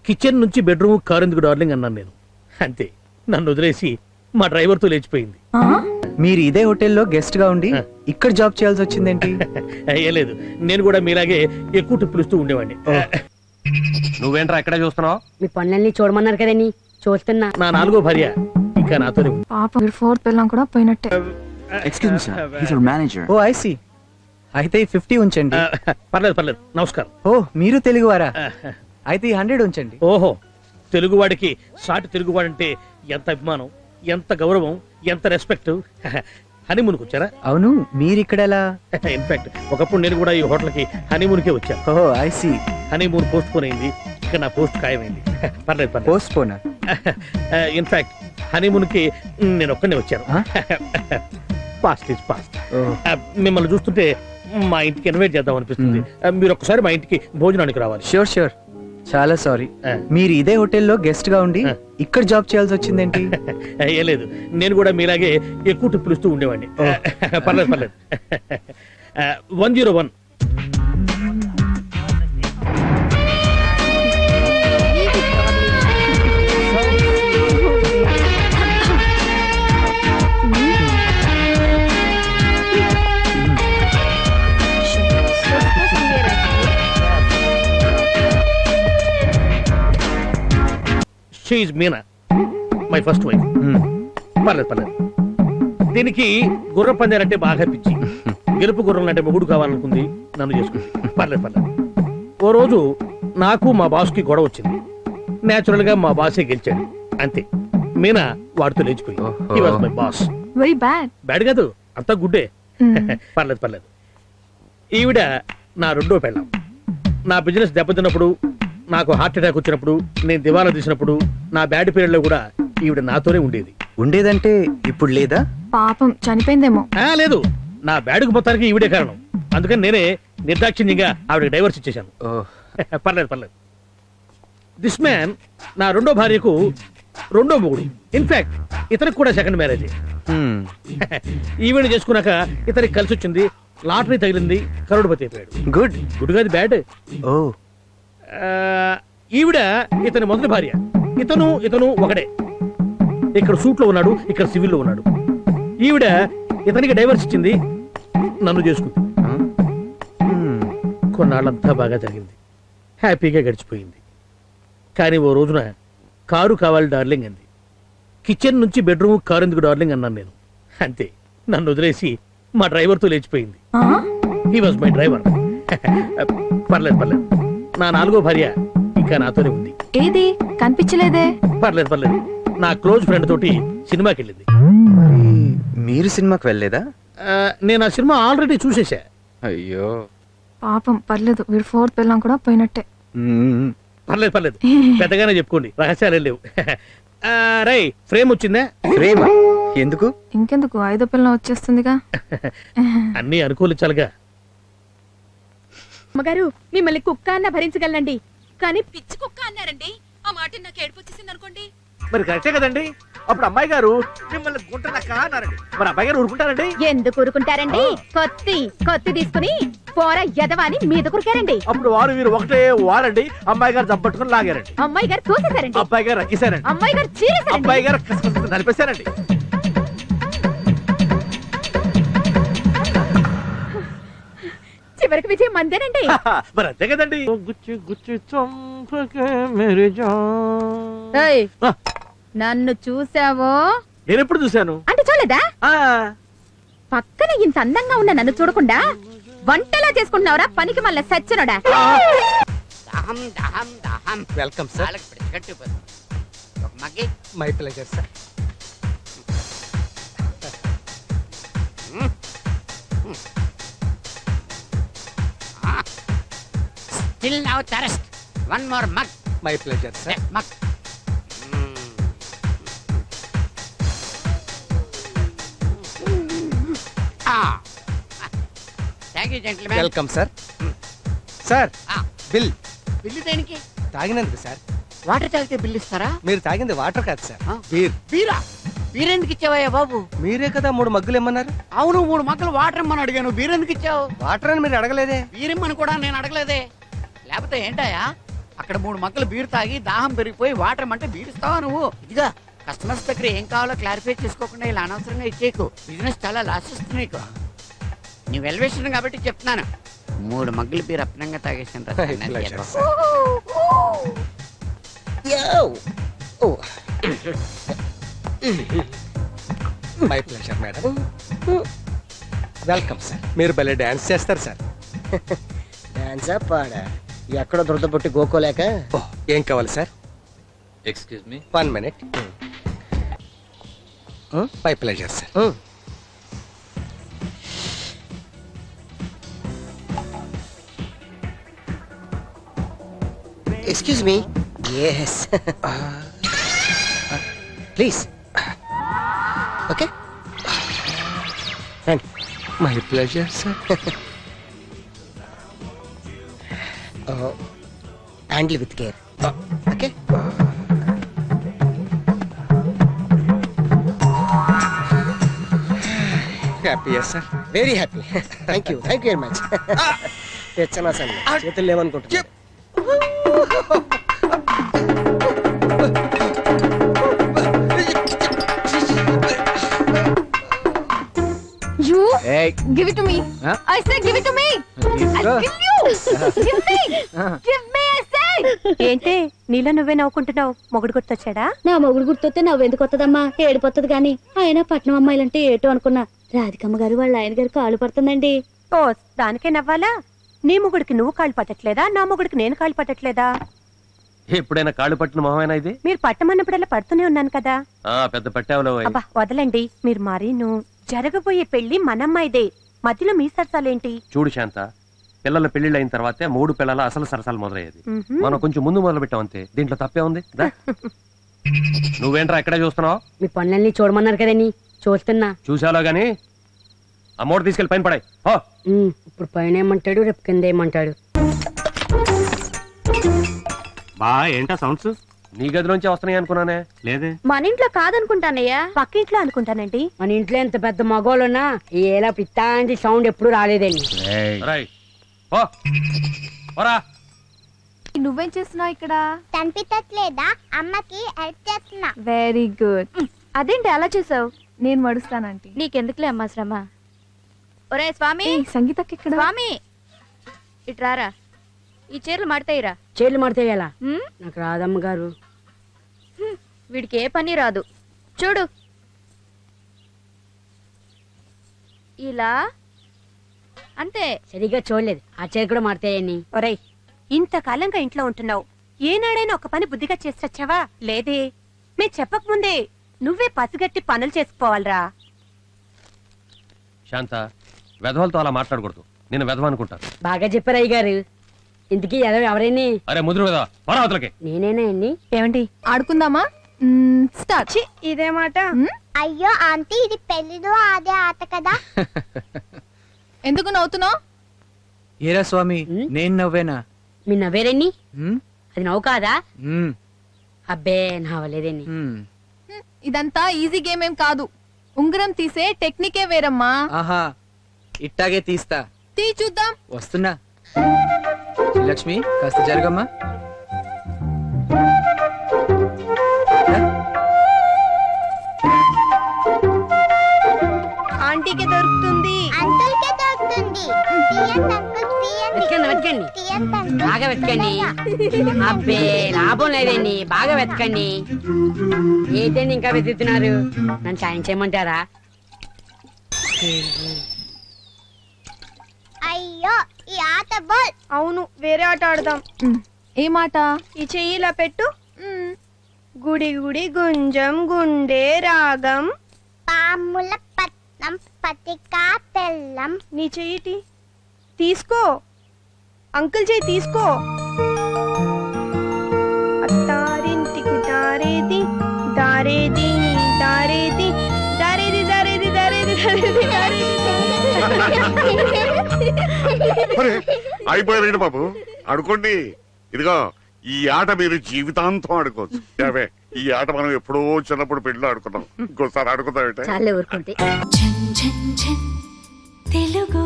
Kitchen నుంచి bedroom car ఎందుకు darling అన్నాను నేను. అంతే, నన్ను వదిలేసి మా డ్రైవర్తో లేచిపోయింది. మీరు ఇదే హోటల్లో గెస్ట్ గా ఉండి ఇక్కడ జాబ్ చేయాల్సి వచ్చిందేంటి? ఏ లేదు, నేను కూడా మీలాగే ఎక్కువ టిప్పులు ఇస్తూ ఉండేవాడిని. నువ్వేంట్రా ఎక్కడే చూస్తున్నావు? మీ పనులన్నీ చూడమన్నారు కదండి, చూస్తున్నా. నా 4వ భార్య ఇంకా నాతోనే ఉంది. పాప 4th పిల్లం కూడా పోయినట్టే. Excuse me, sir. He's our manager. Oh I see. అయితే 50 ఉంచండి. పర్లేదు పర్లేదు, నమస్కారం. ఓ మీరు తెలుగువారా? అయితే 100 ఉంచండి. ఓహో, తెలుగువాడికి సాటి తెలుగువాడంటే ఎంత అభిమానం, ఎంత గౌరవం, ఎంత రెస్పెక్ట్. హనీమూన్కి వచ్చారా? అవును, మీరు ఇక్కడ ఎలా? ఇన్ఫాక్ట్ ఒకప్పుడు నేను కూడా ఈ హోటల్కి హనీమూన్కే వచ్చాను. Oh I see. Honeymoon postpone అయింది, ఇక్కడ నా పోస్ట్ ఖాయమైంది. పర్లేదు పర్లేదు. పోస్ట్ పోనా? ఇన్ఫాక్ట్ హనీమూన్కి నేను ఒక్కనే వచ్చాను. Past is past. మిమ్మల్ని చూస్తుంటే మా ఇంటికి ఇన్వైట్ చేద్దాం అనిపిస్తుంది. మీరు ఒక్కసారి మా ఇంటికి భోజనానికి రావాలి. Sure sure. చాలా సారీ, మీరు ఇదే హోటల్లో గెస్ట్ గా ఉండి ఇక్కడ జాబ్ చేయాల్సి వచ్చిందేంటి? ఏ లేదు, నేను కూడా మీలాగే ఎక్కువ టిప్పులు ఇస్తూ ఉండేవాడిని. పర్లేదు పర్లేదు. 101. She is Meena, my first wife. పర్లేదు పర్లేదు. దీనికి గుర్ర పందాలంటే బాగా పిచ్చి. గెలుపు గుర్రం అంటే మొగుడు కావాలనుకుంది, నన్ను చేసుకుంది. పర్లేదు పర్లేదు. ఓ రోజు నాకు మా బాస్కి గొడవ వచ్చింది. నేచురల్ గా మా బాసే గెలిచాడు. అంతే, మీనా వాడితో లేచిపోయింది. He was my boss. Very bad. Bad కాదు, అంతా గుడ్డే. పర్లేదు పర్లేదు. ఈవిడ నా 2వ పెళ్ళాం. నా బిజినెస్ దెబ్బతిన్నప్పుడు, నాకు హార్ట్ అటాక్ వచ్చినప్పుడు, నేను దివాలా తీసినప్పుడు, నా బ్యాడ్ పీరియడ్ లో కూడా ఈవిడ నాతోనే ఉండేది. ఉండేదంటే ఇప్పుడు లేదా? పాపం చనిపోయిందేమో. లేదు, నా బ్యాడ్కు మొత్తానికి ఈవిడే కారణం. అందుకని నేనే నిర్దాక్షిణ్యంగా ఆవిడకి డైవర్స్ ఇచ్చేశాను. పర్లేదు పర్లేదు. దిస్ మ్యాన్ నా 2వ భార్యకు 2వ మొగుడు. ఇన్ఫాక్ట్ ఇతనికి కూడా సెకండ్ మ్యారేజ్. ఈవిడ చేసుకున్నాక ఇతనికి కలిసి వచ్చింది, లాటరీ తగిలింది, కరోడ్పతి అయిపోయాడు. గుడ్. గుడ్ కాదు, బ్యాడ్. ఓ. ఈవిడ ఇతని మొదటి భార్య. ఇతను ఒకడే. ఇక్కడ సూట్ లో ఉన్నాడు, ఇక్కడ సివిల్ లో ఉన్నాడు. ఈవిడ ఇతనికి డైవర్స్ ఇచ్చింది, నన్ను చేసుకుంది. కొన్నాళ్ళంతా బాగా జరిగింది, హ్యాపీగా గడిచిపోయింది. కానీ ఓ రోజున కారు కావాలి డార్లింగ్ అంది. కిచెన్ నుంచి బెడ్రూమ్ కారు ఎందుకు డార్లింగ్ అన్నాను నేను. అంతే, నన్ను వదిలేసి మా డ్రైవర్తో లేచిపోయింది. He was my driver. పర్లేదు పర్లేదు. నా 4వ భార్య ఇంకా నాతోనే ఉంది. ఏది కనిపించలేదే? పర్లేదు పర్లేదు. నా క్లోజ్ ఫ్రెండ్ తోటి సినిమాకి వెళ్ళింది. మీరు సినిమాకి వెళ్ళలేదా? నేను ఆ సినిమా ఆల్రెడీ చూసేసా. అయ్యో పాపం. పర్లేదు, 4th పిల్లం కూడా పోయినట్టే. పర్లేదు పర్లేదు, పెద్దగానే చెప్పుకోండి, రహస్యాలు లేవు. రై, ఫ్రేమ్ వచ్చిందా? ఫ్రేమ్ ఎందుకు? ఇంకెందుకు, 5వ పిల్లం వచ్చేస్తుందిగా. అన్నీ అనుకూలించాలిగా. అమ్మగారు, మిమ్మల్ని కుక్క అన్న భరించగలనండి, కానీ పిచ్చి కుక్క అన్నారండి, ఆ మాట నాకు ఏడుపు వచ్చేసింది అనుకోండి. మరి కరెక్టే కదండి. అప్పుడు అమ్మాయి గారు మిమ్మల్ని గుంటనక్క అన్నారండి, మరి అబ్బాయి గారు ఊరుకుంటారండి? ఎందుకు ఊరుకుంటారండి? కొత్తి తీసుకుని పోరా ఎదవాని మీద కురికారండి. అప్పుడు వారు వీరు ఒకటే వారండి. అమ్మాయి గారు జబ్బట్టుకుని లాగారండి, అమ్మాయి గారు తోసేశారండి, అబ్బాయి గారు రక్కేశారండి, అమ్మాయి గారు చీరేశారండి, అబ్బాయి గారు నలిపేశారండి. చివరికి విజయం మందేనండి. మరి అంతే కదండి. ఏయ్, నన్ను చూసావో? నేను ఎప్పుడు చూశాను అంటే చూడలేదా? పక్కన ఇంత అందంగా ఉన్న నన్ను చూడకుండా వంటలా చేసుకుంటున్నావురా పనికి మళ్ళీ సచ్చినోడా. Welcome sir. My pleasure sir. Still now thirst. One more mug. My pleasure sir. Mug. Thank you, gentlemen. Welcome sir. Sir, bill. Bill దేనికి? తాగినందుకు సార్. వాటర్ తాగితే బిల్లు ఇస్తారా? మీరు తాగింది వాటర్ కాదు సార్, బీర్. బీరా? బీరెందుకు ఇచ్చావయ్యా బాబు? మీరే కదా 3 మగ్గులు ఇమ్మన్నారు. అవును, 3 మగ్గలు వాటర్ ఇమ్మని అడిగాను, బీరెందుకు ఇచ్చావు? వాటర్ అని మీరు అడగలేదే. బీరిమ్మని కూడా నేను అడగలేదే. లేకపోతే ఏంటాయా? అక్కడ 3 మగ్గలు బీరు తాగి దాహం పెరిగిపోయి వాటర్ అంటే బీరుస్తావా నువ్వు? ఇదిగా కస్టమర్స్ దగ్గర ఏం కావాలో క్లారిఫై చేసుకోకుండా ఇలా అనవసరంగా ఇచ్చేకు. బిజినెస్ చాలా లాస్ వస్తుంది నీకు. నీ వెల్వేషన్ కాబట్టి చెప్తున్నాను. 3 మగ్గలు బీరు అప్పనంగా తాగేసాను. My pleasure madam. Welcome sir. మీరు భలే డాన్స్ చేస్తారు సార్. డాన్సా పాడా ఎక్కడ దురదపొట్టి గోకోలేక. ఏం కావాలి sir? Excuse me 1 minute. My pleasure sir. Excuse me. Yes please. Okay రండి. My pleasure sir. Handle with care. Okay హ్యాపీయా sir? Very happy. Thank you very much. తెచ్చనా సార్ చేతులు లేవనుకుంటున్నా. You Hey. give it to me. Huh? I say give it to me. I'll give you. Give me. Give me, I say. ఏంటి నీలో నువ్వే నవ్వుకుంటున్నావు? మొగుడు గుర్తొచ్చాడా? నా మొగుడు గుర్తొస్తే నవ్వెందుకు వస్తుందమ్మా, ఏడిపోతుంది గాని. ఆయన పట్నం అమ్మాయిలంటే ఏటో అనుకున్నా. రాధికమ్మ గారు వాళ్ళ ఆయన గారు కాళ్ళు పడుతుందండి. ఓ దానికే నవ్వాలా? నీ మొగుడికి నువ్వు కాళ్ళు పట్టట్లేదా? నా మొగుడికి నేను కాళ్ళు పట్టట్లేదా? ఎప్పుడైనా కాళ్ళు పట్టిన మొహమేనా ఇది? మీరు పట్టమన్నప్పుడల్లా పడుతూనే ఉన్నాను కదా. పెద్ద పట్టావులో. అబ్బా వదలండి మీరు. మరీను జరగబోయే పెళ్లి మనమ్మాయిదే, మధ్యలో మీ సరసాలేంటి? చూడు శాంత, పిల్లల పెళ్లిళ్ళు అయిన తర్వాతే 3 పిల్లల అసలు సరసాలు మొదలయ్యేది. మ్హూ. మనం కొంచెం ముందు మొదలు పెట్టాం అంతే. దీంట్లో తప్పే ఉంది? దా. నువ్వేంట్రా ఎక్కడే చూస్తున్నావు? మీ పనులన్నీ చూడమన్నారు కదండి, చూస్తున్నా. చూసాలో గాని ఆ మూట తీసుకెళ్లి పైన పడాయి. ఇప్పుడు పైన ఏమంటాడు, రేపు కింద ఏమంటాడు. బా ఏంటా సౌండ్స్? నీ గదిలోంచి వస్తున్నాయి అనుకున్నానే. లేదే. మన ఇంట్లో కాదనుకుంటానయ్యా, పక్కింట్లో అనుకుంటానండి. మన ఇంట్లో ఎంత పెద్ద మగోళ్ళున్నా ఈ ఏలా పిత్తాంటి సౌండ్ ఎప్పుడు రాలేదండి. రైట్. ఓ ఓరా. నువ్వేం చేస్తున్నావు ఇక్కడ? కనిపించట్లేదా? అమ్మకి హెల్ప్ చేస్తున్నా. Very good. అదేంటి అలా చూసావు? నేను వడుస్తానంటీ. నీకెందుకులే అమ్మా శ్రమ. ఒరే స్వామి, సంగీతకి ఇక్కడ. స్వామి ఇట్రారా, ఈ చీరలు మడతాయిరా. చేతులు మడితే ఎలా? నాకు రాదమ్మ గారు. వీడికి ఏ పని రాదు. చూడు ఇలా అంతే. సరిగ్గా చూడలేదు, ఆ చేతులు కూడా మడతాయని. ఒరేయ్ ఇంతకాలంగా ఇంట్లో ఉంటున్నావు, ఏనాడైనా ఒక పని బుద్ధిగా చేసొచ్చావా? లేదే. మే చెప్పకముందే నువ్వే పసిగట్టి పనులు చేసుకోవాలరా. శాంత, వెధవలతో అలా మాట్లాడకూడదు. నేను వెధవ అనుకుంటాను. బాగా చెప్పారు అయ్య గారు. ఇంతకీ ఎవరైనా? అరే ముదురు వెధవ, పరావతలకి. నేనేనా అండి? ఏమండి ఆడుకుందామా? స్టార్ట్. ఇదే మాట. అయ్యో ఆంటీ, ఇది పెళ్లిలో ఆడే ఆట కదా. ఎందుకు నవ్వుతున్నావు? ఏరా స్వామి, నేను నవ్వేనా? మీ నవ్వేరండి? మ్? అది నవ్వు కాదా? మ్. అబ్బే నవ్వలేదండి. మ్. ఇదంతా ఈజీ గేమ్ ఏం కాదు. ఉంగరం తీసే టెక్నికే వేరమ్మా. ఆహా, ఇట్టాగే తీస్తా. తీ చూద్దాం. వస్తున్నా. లక్ష్మి కాస్త జరగమ్మా. ఆంటీకి దొరుకుతుంది. అంకుల్కే దొరుకుతుంది. తీయండి అంకుల్, తీయండి. వెతకండి వెతకండి, తీయండి అంకుల్. బాగా వెతకండి. అబ్బే లాభం లేదండి, బాగా వెతకండి. ఏంటండి ఇంకా వెతుకుతున్నారు? నన్ను సాయం చేయమంటారా? అయ్యో, ఈ ఆట బాల్. అవును, వేరే ఆట ఆడదాం. ఏ మాట? ఈ చెయ్యి ఇలా పెట్టు. గుడి గుడి గుంజం గుండె రాగం. పాముల పట్నం పతికా తెల్లం. నీ చెయ్యి తీసుకో. అంకుల్ చెయ్యి తీసుకో. అత్తారింటికి దారేది దారేది దారేది దారేది దారేది దారేది దారేది దారేది. అయిపోయారండి బాబు, ఆడుకోండి. ఇదిగో ఈ ఆట మీరు జీవితాంతం ఆడుకోవచ్చు. ఏవే, ఈ ఆట మనం ఎప్పుడో చిన్నప్పుడు పెళ్లిలో ఆడుకున్నాం. ఇంకోసారి ఆడుకుందాం. చాలే ఊరుకుంటే. తెలుగు